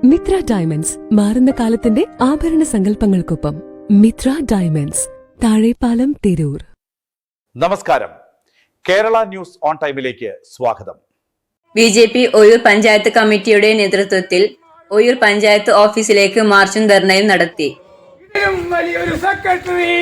Mitra diamonds മാറുന്ന കാലത്തിന്റെ ആഭരണ സങ്കല്പങ്ങൾക്കൊപ്പം. മിത്ര ഡയമണ്ട്സ്, താഴെപ്പാലം, തിരൂർ. നമസ്കാരം. കേരള ന്യൂസ് ഓൺ ടൈമിലേക്ക് സ്വാഗതം. ബി.ജെ.പി. ഒയൂർ പഞ്ചായത്ത് കമ്മിറ്റിയുടെ നേതൃത്വത്തിൽ ഒയൂർ പഞ്ചായത്ത് ഓഫീസിലേക്ക് മാർച്ചും ധർണയും നടത്തി. ഇതിലും വലിയൊരു സെക്രട്ടറി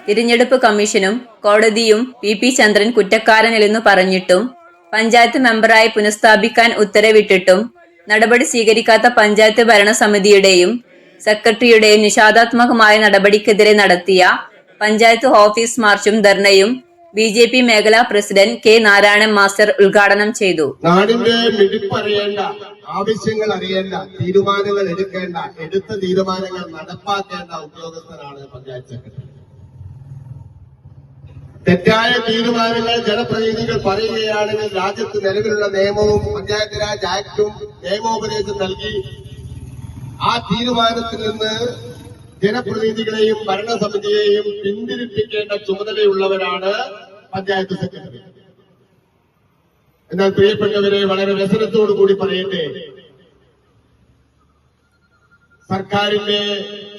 തിരഞ്ഞെടുപ്പ് കമ്മീഷനും കോടതിയും പി ചന്ദ്രൻ കുറ്റക്കാരനല്ലെന്നു പറഞ്ഞിട്ടും പഞ്ചായത്ത് മെമ്പറായി പുനഃസ്ഥാപിക്കാൻ ഉത്തരവിട്ടിട്ടും നടപടി സ്വീകരിക്കാത്ത പഞ്ചായത്ത് ഭരണസമിതിയുടെയും സെക്രട്ടറിയുടെയും നിഷേധാത്മകമായ നടപടിക്കെതിരെ നടത്തിയ പഞ്ചായത്ത് ഓഫീസ് മാർച്ചും ധർണയും ബി.ജെ.പി. മേഖലാ പ്രസിഡന്റ് കെ. നാരായണൻ മാസ്റ്റർ ഉദ്ഘാടനം ചെയ്തു. നാടിന്റെ മിടിപ്പ് അറിയേണ്ട, ആവശ്യങ്ങൾ അറിയേണ്ട, തീരുമാനങ്ങൾ എടുക്കേണ്ട, എടുത്ത തീരുമാനങ്ങൾ നടപ്പാക്കേണ്ട ഉദ്യോഗസ്ഥനാണ് പഞ്ചായത്ത് സെക്രട്ടറി. തെറ്റായ തീരുമാനങ്ങൾ ജനപ്രതിനിധികൾ പറയുകയാണെങ്കിൽ രാജ്യത്ത് നിലവിലുള്ള നിയമവും പഞ്ചായത്ത് രാജ് ആക്ടും നിയമോപദേശം നൽകി ആ തീരുമാനത്തിൽ നിന്ന് ജനപ്രതിനിധികളെയും ഭരണസമിതിയെയും പിന്തിരിപ്പിക്കേണ്ട ചുമതലയുള്ളവരാണ് പഞ്ചായത്ത് സെക്രട്ടറി. എന്നാൽ പ്രിയപ്പെട്ടവരെ, വളരെ വ്യസനത്തോടു കൂടി പറയട്ടെ, സർക്കാരിന്റെ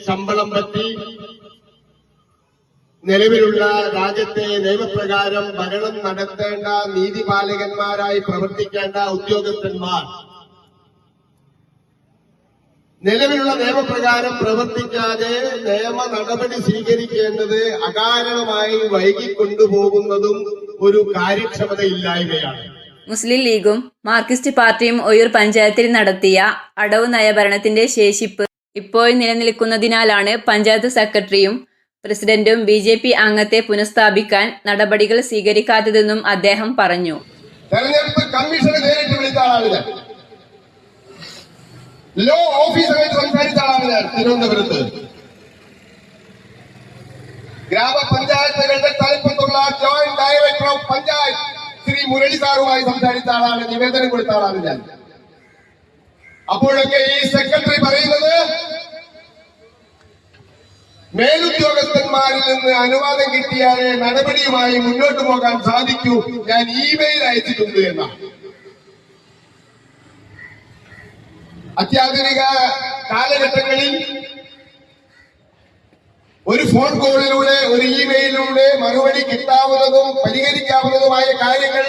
ശമ്പളം പറ്റി നിലവിലുള്ള രാജ്യത്തെ നിയമപ്രകാരം ഭരണം നടത്തേണ്ട നീതിപാലകന്മാരായി പ്രവർത്തിക്കേണ്ട ഉദ്യോഗസ്ഥന്മാർ നിലവിലുള്ള നിയമപ്രകാരം പ്രവർത്തിക്കാതെ നിയമ നടപടി സ്വീകരിക്കേണ്ടത് അകാരണമായി വൈകിക്കൊണ്ടുപോകുന്നതും ഒരു കാര്യക്ഷമതയില്ലായ്മയാണ്. മുസ്ലിം ലീഗും മാർക്സിസ്റ്റ് പാർട്ടിയും ഒയൂർ പഞ്ചായത്തിൽ നടത്തിയ അടവ് നയഭരണത്തിന്റെ ശേഷിപ്പ് ഇപ്പോഴും നിലനിൽക്കുന്നതിനാലാണ് പഞ്ചായത്ത് സെക്രട്ടറിയും പ്രസിഡന്റും ബി.ജെ.പി. അംഗത്തെ പുനഃസ്ഥാപിക്കാൻ നടപടികൾ സ്വീകരിക്കാത്തതെന്നും അദ്ദേഹം പറഞ്ഞു. തെരഞ്ഞെടുപ്പ് കമ്മീഷനെ നേരിട്ട് വിളിച്ച ആളാണ്, ലോ ഓഫീസറായിട്ട് സംസാരിച്ച ആളാണ് ഞാൻ തിരുവനന്തപുരത്ത്. ഗ്രാമപഞ്ചായത്തുകളുടെ തലപ്പത്തുള്ള joint director of panchayat Shri Murali സാറുമായി സംസാരിച്ച ആളാണ്, നിവേദനം കൊടുത്ത ആളാണ് ഞാൻ. അപ്പോഴൊക്കെ ഈ സെക്രട്ടറി പറയുന്നത് മേലുദ്യോഗസ്ഥന്മാരിൽ നിന്ന് അനുവാദം കിട്ടിയാലേ നടപടിയുമായി മുന്നോട്ട് പോകാൻ സാധിക്കൂ, ഞാൻ ഇമെയിൽ അയച്ചിട്ടുണ്ട് എന്നാണ്. അത്യാധുനിക കാലഘട്ടങ്ങളിൽ ഒരു ഫോൺ കോളിലൂടെ, ഒരു ഇമെയിലിലൂടെ മറുപടി കിട്ടാവുന്നതും പരിഹരിക്കാവുന്നതുമായ കാര്യങ്ങൾ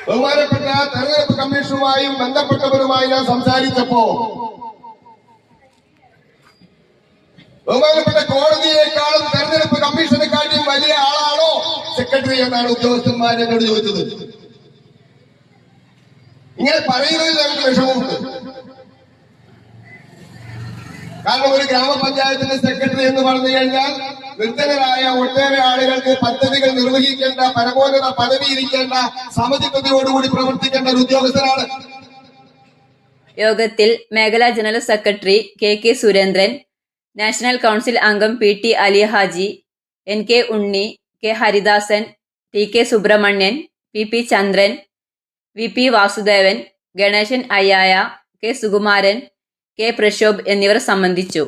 ബഹുമാനപ്പെട്ട തെരഞ്ഞെടുപ്പ് കമ്മീഷനുമായും ബന്ധപ്പെട്ടവരുമായി ഞാൻ സംസാരിച്ചപ്പോ ബഹുമാനപ്പെട്ട കോടതിയേക്കാളും തെരഞ്ഞെടുപ്പ് കമ്മീഷനെക്കാളും വലിയ ആളാണോ സെക്രട്ടറി എന്നാണ് ഉദ്യോഗസ്ഥന്മാർ എന്നോട് ചോദിച്ചത്. ഇങ്ങനെ പറയുന്നതിൽ ഞങ്ങൾക്ക് വിഷമമുണ്ട്. കാരണം ഒരു ഗ്രാമപഞ്ചായത്തിന്റെ സെക്രട്ടറി എന്ന് പറഞ്ഞു കഴിഞ്ഞാൽ നിർധനരായ ഒട്ടേറെ ആളുകൾക്ക് പദ്ധതികൾ നിർവഹിക്കേണ്ട, പരമോന്നത പദവി ഇരിക്കേണ്ട, സമചിത്തതയോടുകൂടി പ്രവർത്തിക്കേണ്ട ഒരു ഉദ്യോഗസ്ഥനാണ്. യോഗത്തിൽ മേഖലാ general secretary K. Surendran, national council അംഗം P. Ali Haji, N. Unni, K. Haridasan, T. Subramanian, P. Chandran, V. Vasudevan, Ganesan അയ്യായ, കെ. സുകുമാരൻ, കെ. പ്രശോഭ് എന്നിവർ സംബന്ധിച്ചു.